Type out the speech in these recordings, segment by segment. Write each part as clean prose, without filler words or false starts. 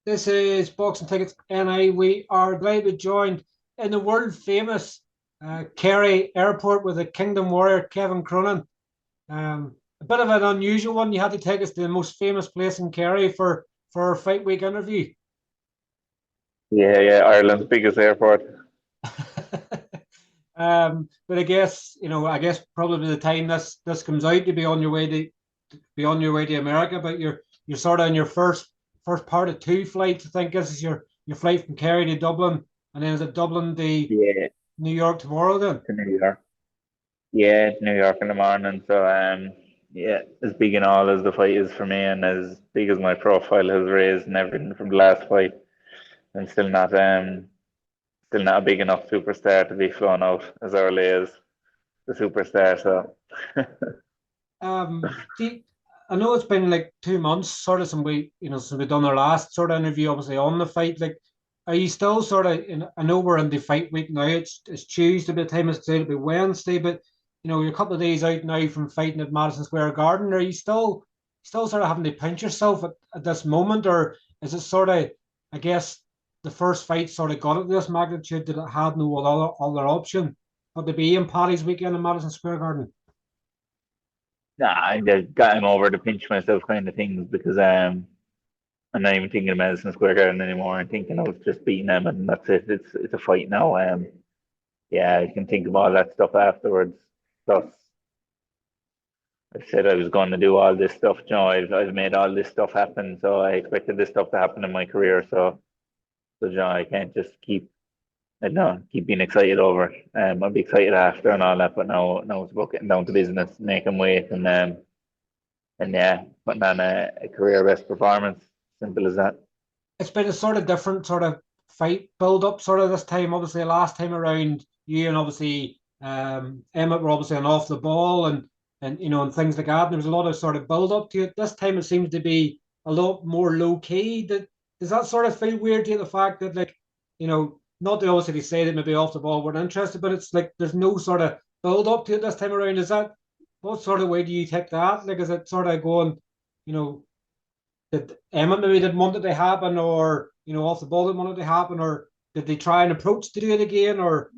This is Boxing Tickets NI. We are glad to be joined in the world famous Kerry Airport with the Kingdom Warrior Kevin Cronin. A bit of an unusual one. You had to take us to the most famous place in Kerry for a fight week interview. Yeah, Ireland's biggest airport. But I guess probably the time this comes out, to be on your way to America. But you're sort of in your first part of two flights. I think this is your flight from Kerry to Dublin, and then is it Dublin to Yeah, New York tomorrow then? to New York. Yeah, it's New York in the morning. So yeah, as big and all as the fight is for me, and as big as my profile has raised and everything from the last fight, I'm still not a big enough superstar to be flown out as early as the superstar. So See, I know it's been like 2 months, sort of, since we done our last sort of interview, obviously on the fight. Like, are you still sort of in? I know we're in the fight week now. It's Tuesday by the time it's today. It'll be Wednesday, but you're a couple of days out now from fighting at Madison Square Garden. Are you still sort of having to pinch yourself at this moment, or is it sort of, I guess, the first fight sort of got it to this magnitude that it had no other option but to be in Paddy's weekend in Madison Square Garden? nah, I just got him over to pinch myself kind of things because I'm not even thinking of Madison Square Garden anymore. I'm thinking of just beating them and that's it. It's a fight now. Yeah, I can think of all that stuff afterwards. Plus, I said I was going to do all this stuff. I've made all this stuff happen, so I expected this stuff to happen in my career. So I can't just I don't know, keep being excited over it. I'll be excited after and all that, but now it's about getting down to business, making weight, and yeah, putting on a career best performance. Simple as that. It's been a sort of different sort of fight build up sort of this time. Obviously, last time around, you and obviously Emmet were obviously on off the ball and things like that. And there was a lot of sort of build up to it. This time it seems to be a lot more low key. Does that sort of feel weird to you? The fact that not to obviously say that maybe off the ball weren't interested, but it's like there's no sort of build up to it this time around. Is that what sort of way do you take that? Like, is it sort of going, you know? Did Emma maybe didn't want it to happen, or off the ball didn't want it to happen, or did they try and approach to do it again, or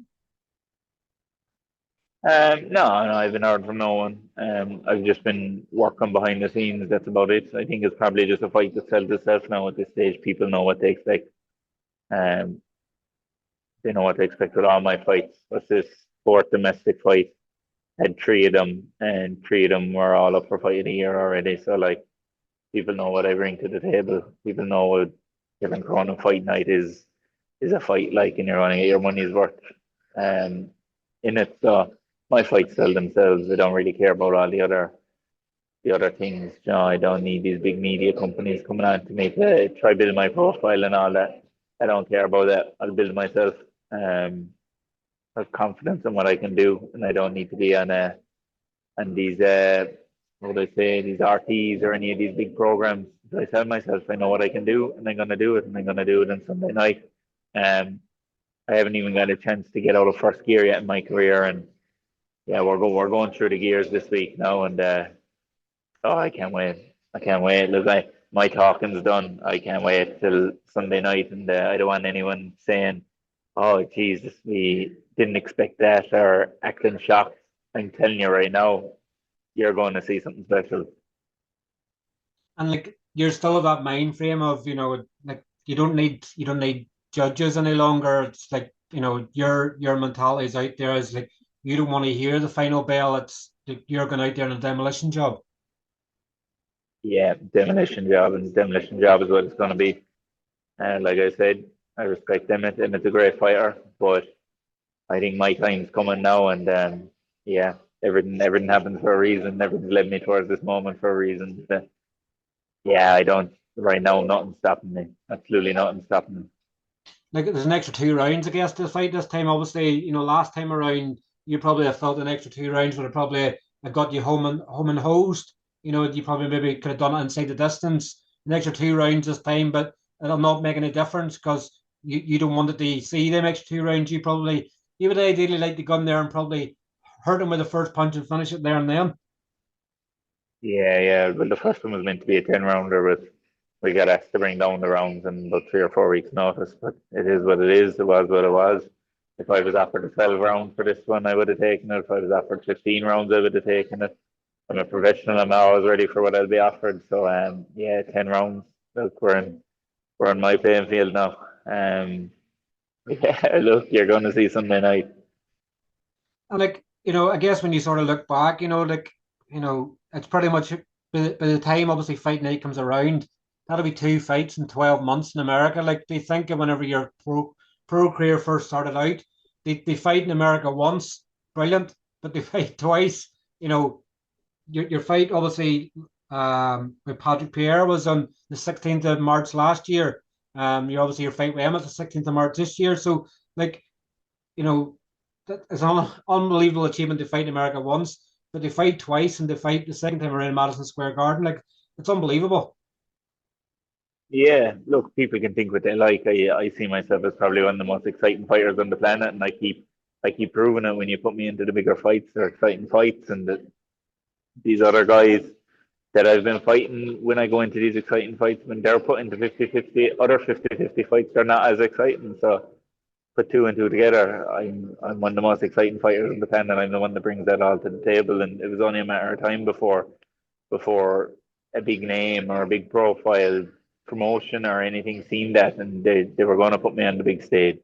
No, I haven't heard from no one. I've just been working behind the scenes. That's about it. I think it's probably just a fight that sells itself now at this stage. People know what they expect. Um, they know what they expect with all my fights. What's this fourth domestic fight? Had three of them, and three of them were all up for fight of the year already. So like, people know what I bring to the table. People know what Kevin Cronin fight night is a fight like, and you're going to get your money's worth um, in it. So my fights sell themselves. I don't really care about all the other things. I don't need these big media companies coming on to me to try build my profile and all that. I don't care about that. I'll build myself. Um, I have confidence in what I can do, and I don't need to be on these what do I say, these RTs or any of these big programs. I tell myself I know what I can do, and I'm gonna do it, and I'm gonna do it on Sunday night. Um, I haven't even got a chance to get out of first gear yet in my career, and yeah, we're going through the gears this week now, and oh, I can't wait. I can't wait. Look, my talking's done. I can't wait till Sunday night, and I don't want anyone saying, "Oh, Jesus, we didn't expect that," or acting shocked. I'm telling you right now, you're going to see something special. and like you're still of that mind frame of like you don't need judges any longer. It's like your mentality is out there is like you don't want to hear the final bell. It's like you're going out there on a demolition job. Yeah, demolition job, and demolition job is what it's going to be. And like I said, I respect Emmett. Emmett's a great fighter, but I think my time's coming now, and yeah, everything happens for a reason. Everything's led me towards this moment for a reason. Yeah, I don't right now. Nothing's stopping me. Absolutely nothing stopping me. Like there's an extra 2 rounds, I guess, to the fight this time. Obviously, last time around, you probably have felt an extra 2 rounds would have probably have got you home and hosed. You probably maybe could have done it inside the distance. An extra 2 rounds this time, but it'll not make any difference because you don't want it to see them extra 2 rounds. You would ideally like to go in there and probably hurt him with the first punch and finish it there and then. Yeah, yeah. Well, the first one was meant to be a 10 rounder, but we got asked to bring down the rounds in about 3 or 4 weeks' notice, but it is what it is. It was what it was. If I was offered a 12 round for this one, I would have taken it. If I was offered 15 rounds, I would have taken it. I'm a professional. I'm always ready for what I'll be offered. So yeah, 10 rounds. Look, we're on my playing field now. Yeah, look, you're going to see Sunday night. And like, I guess when you sort of look back, it's pretty much by the time obviously fight night comes around, that'll be two fights in 12 months in America. Like, do you think of whenever your pro career first started out, they fight in America once, brilliant, but they fight twice. Your fight obviously with Patrick Pierre was on the 16th of March last year. You obviously your fight with Emmet the 16th of March this year. So like, you know, that is an unbelievable achievement to fight in America once, but they fight twice and they fight the second time around Madison Square Garden. Like, it's unbelievable. Yeah, look, people can think what they like. I see myself as probably one of the most exciting fighters on the planet, and I keep proving it when you put me into the bigger fights. They're exciting fights, and these other guys that I've been fighting, when I go into these exciting fights, when they're put into 50-50, other 50-50 fights, they're not as exciting. So put two and two together, I'm one of the most exciting fighters on the planet. I'm the one that brings that all to the table, and it was only a matter of time before a big name or a big profile promotion or anything seen that, and they were going to put me on the big stage.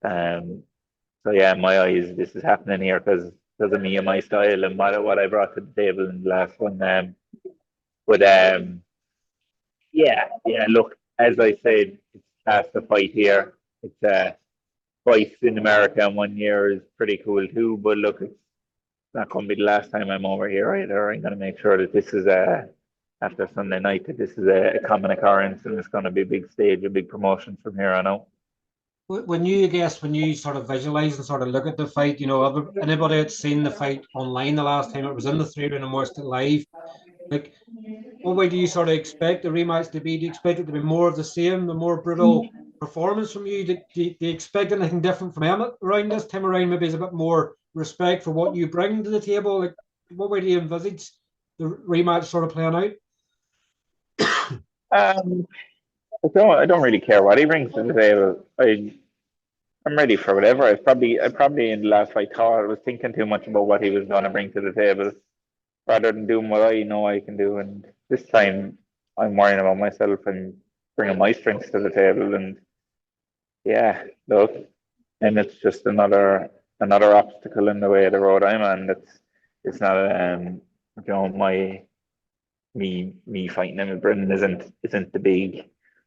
Um, so yeah, in my eyes, this is happening here because of me and my style and what I brought to the table in the last one. But yeah. Look, as I said, it's past the fight here. It's twice in America in 1 year is pretty cool too. But look, it's not going to be the last time I'm over here either. I'm going to make sure that this is after Sunday night that this is a common occurrence and it's going to be a big stage, a big promotion from here on out. When you sort of visualize and sort of look at the fight, anybody that's seen the fight online the last time it was in the three round and watched it live, like, what way do you sort of expect the rematch to be? Do you expect it to be more of the same, the more brutal performance from you? Do you expect anything different from Emmett around this time around? Maybe it's a bit more respect for what you bring to the table. Like, what way do you envisage the rematch sort of playing out? Um, I don't really care what he brings to the table. I'm ready for whatever. I probably in the last fight thought I was thinking too much about what he was going to bring to the table rather than doing what I know I can do. And this time I'm worrying about myself and bringing my strengths to the table. And yeah, look, and it's just another obstacle in the way of the road I'm on. It's not my me fighting him with Brennan isn't the big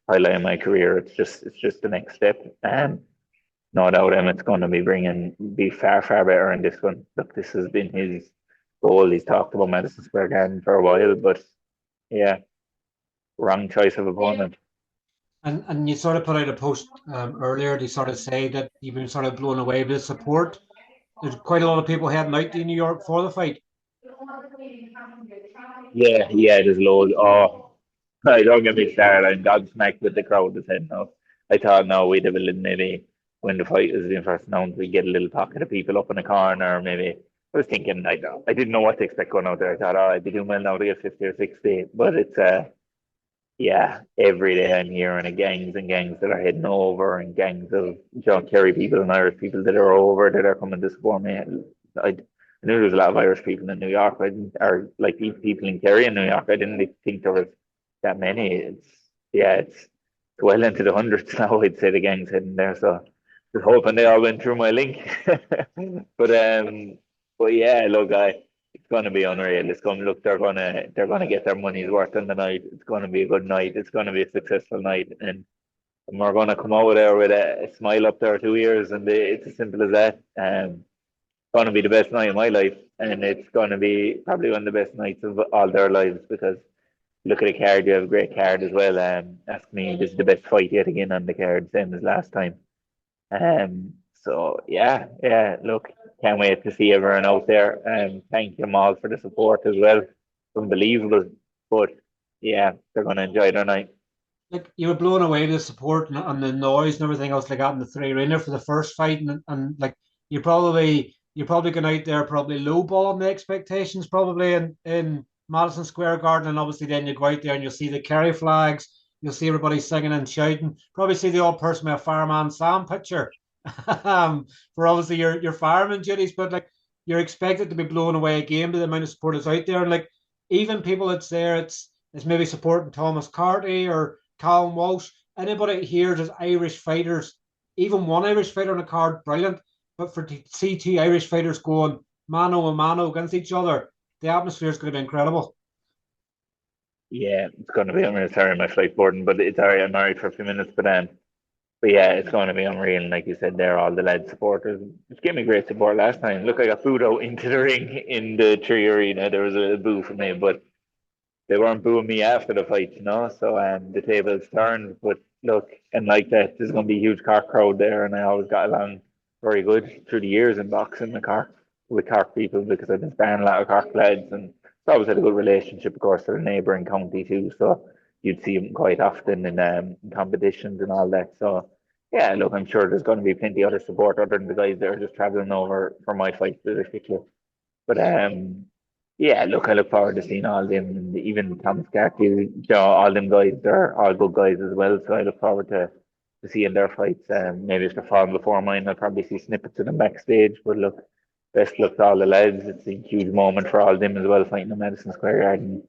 highlight of my career. It's just the next step. No doubt Emmett's going to be far better in this one. Look, this has been his goal. He's talked about Madison Square Garden for a while, but yeah, wrong choice of opponent. And you sort of put out a post earlier to sort of say that you've been sort of blown away with the support. There's quite a lot of people heading out to New York for the fight. Yeah, there's loads. Oh, don't get me started. I'm gobsmacked with the crowd that's heading out. I thought no, we'd have a little maybe when the fight was being first announced, we'd get a little pocket of people up in the corner. Maybe I was thinking I didn't know what to expect going out there. I thought, oh, I'd be doing well now to get 50 or 60, but it's yeah, every day I'm hearing of gangs and gangs that are heading over and gangs of John Kerry people and Irish people that are over that are coming to support me. I knew there was a lot of Irish people in New York. Or like people in Kerry in New York. I didn't think there was that many. It's well into the hundreds now. I'd say the gangs heading there. So just hoping they all went through my link. But yeah, look, it's going to be unreal. It's going to look. They're going to get their money's worth in the night. It's going to be a good night. It's going to be a successful night, and we're going to come out there with a smile up their 2 ears, and it's as simple as that. Going to be the best night of my life, and it's going to be probably one of the best nights of all their lives because look at the card. You have a great card as well. Ask me, this is the best fight yet again on the card, same as last time. So yeah. Look, can't wait to see everyone out there. Thank them all for the support as well. Unbelievable, but yeah, they're going to enjoy their night. Like, you were blown away with the support and the noise and everything else like that in the three rounder for the first fight, and like you're probably going out there probably lowballing the expectations probably in Madison Square Garden, and obviously then you go out there and you'll see the Kerry flags you'll see everybody singing and shouting. Probably see the old person with a fireman Sam picture for obviously your fireman duties, but like you're expected to be blowing away a game to the amount of support that's out there. And like even people that's there, it's maybe supporting Thomas Carty or Callum Walsh. Anybody here just Irish fighters, even one Irish fighter on a card, brilliant. But for to see two Irish fighters going mano a mano against each other, the atmosphere is going to be incredible. Yeah, it's going to be. I'm really sorry, my flight boarding, but it's alright. I'm married for a few minutes, but yeah, it's going to be unreal. And like you said, there, all the lead supporters. It gave me great support last time. Look, I got booed out into the ring in the Tree Arena. There was a boo for me, but they weren't booing me after the fight, you know. So the tables turned. But look, and like that, there's going to be a huge Cork crowd there, and I always got along very good through the years in boxing with Cork people because I've been sparring a lot of Cork lads, and I always had a good relationship, of course, to the neighbouring county too. So you'd see them quite often in competitions and all that. So yeah, look, I'm sure there's going to be plenty of other support other than the guys that are just travelling over for my fight particularly. But yeah, look, I look forward to seeing all them, and even Thomas Carty, all them guys. They're all good guys as well. So I look forward to seeing their fights. Maybe if they're falling before mine, I'll probably see snippets of them backstage. But look, best luck to all the lads. It's a huge moment for all them as well, fighting in Madison Square Garden.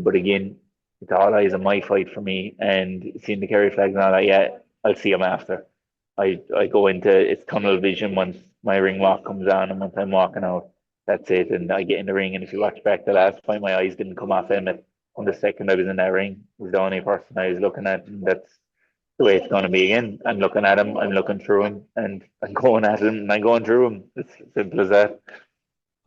But again, it's all eyes on my fight for me, and seeing the Kerry flags and all that. Yeah, I'll see them after. I go into it's tunnel vision once my ring walk comes on, and once I'm walking out, that's it. And I get in the ring, and if you watch back the last fight, my eyes didn't come off Emmett. On the second I was in that ring, he was the only person I was looking at, and that's the way it's going to be again. I'm looking at him, I'm looking through him, and I'm going at him, and I'm going through him. It's simple as that.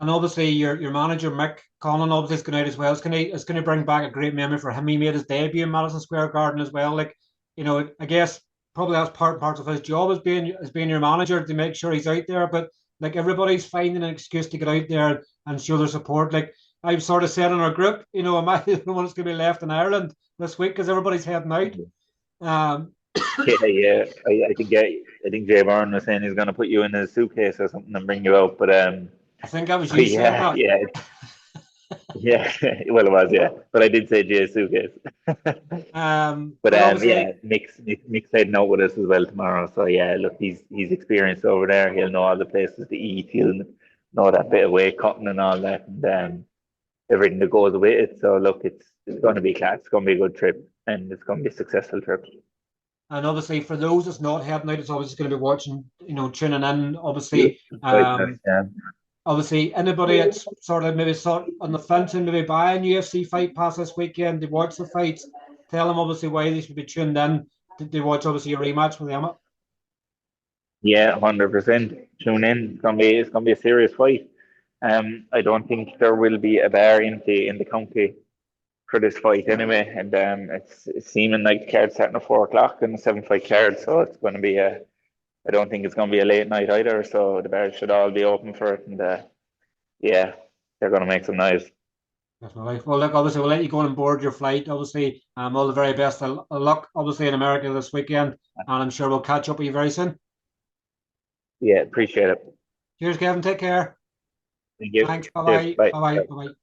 And obviously, your manager Mick Conlan obviously is going out as well. It's going to bring back a great memory for him. He made his debut in Madison Square Garden as well. Like I guess probably that's part of his job as being your manager to make sure he's out there. But like everybody's finding an excuse to get out there and show their support. Like I've sort of said in our group, am I the one that's going to be left in Ireland this week because everybody's heading out. Um, Yeah. I think Jay Byrne was saying he's going to put you in a suitcase or something and bring you out. But I think that was but you saying yeah, that. yeah, yeah. Well, it was, yeah. But I did say Jay suitcase. But But obviously, yeah, Mick's heading out with us as well tomorrow. So yeah, look, he's experienced over there. He'll know all the places to eat. He'll know that bit of weight cutting and all that, and everything that goes with it. So look, it's going to be class. It's going to be a good trip, and it's going to be a successful trip. for those that's not heading out, it's obviously going to be watching, tuning in. Yeah, quite nice, Um, yeah. obviously, anybody that's sort of maybe sort on the fence and maybe buying UFC fight pass this weekend to watch the fights, tell them obviously why they should be tuned in to watch obviously your rematch with Emma. Yeah, 100%. Tune in. It's gonna be a serious fight. I don't think there will be a bar in the county for this fight anyway, and it's seeming like the card's starting at 4 o'clock and a 7 fight card, so it's going to be a. I don't think it's going to be a late night either, so the bars should all be open for it, and yeah, they're going to make some noise. Definitely. Well, look, obviously, we'll let you go on board your flight. Obviously, all the very best of luck, obviously, in America this weekend, and I'm sure we'll catch up with you very soon. Yeah, appreciate it. Cheers, Kevin. Take care. Thank you. Thanks. Bye Cheers. bye. Bye. Bye bye. Bye. Bye bye.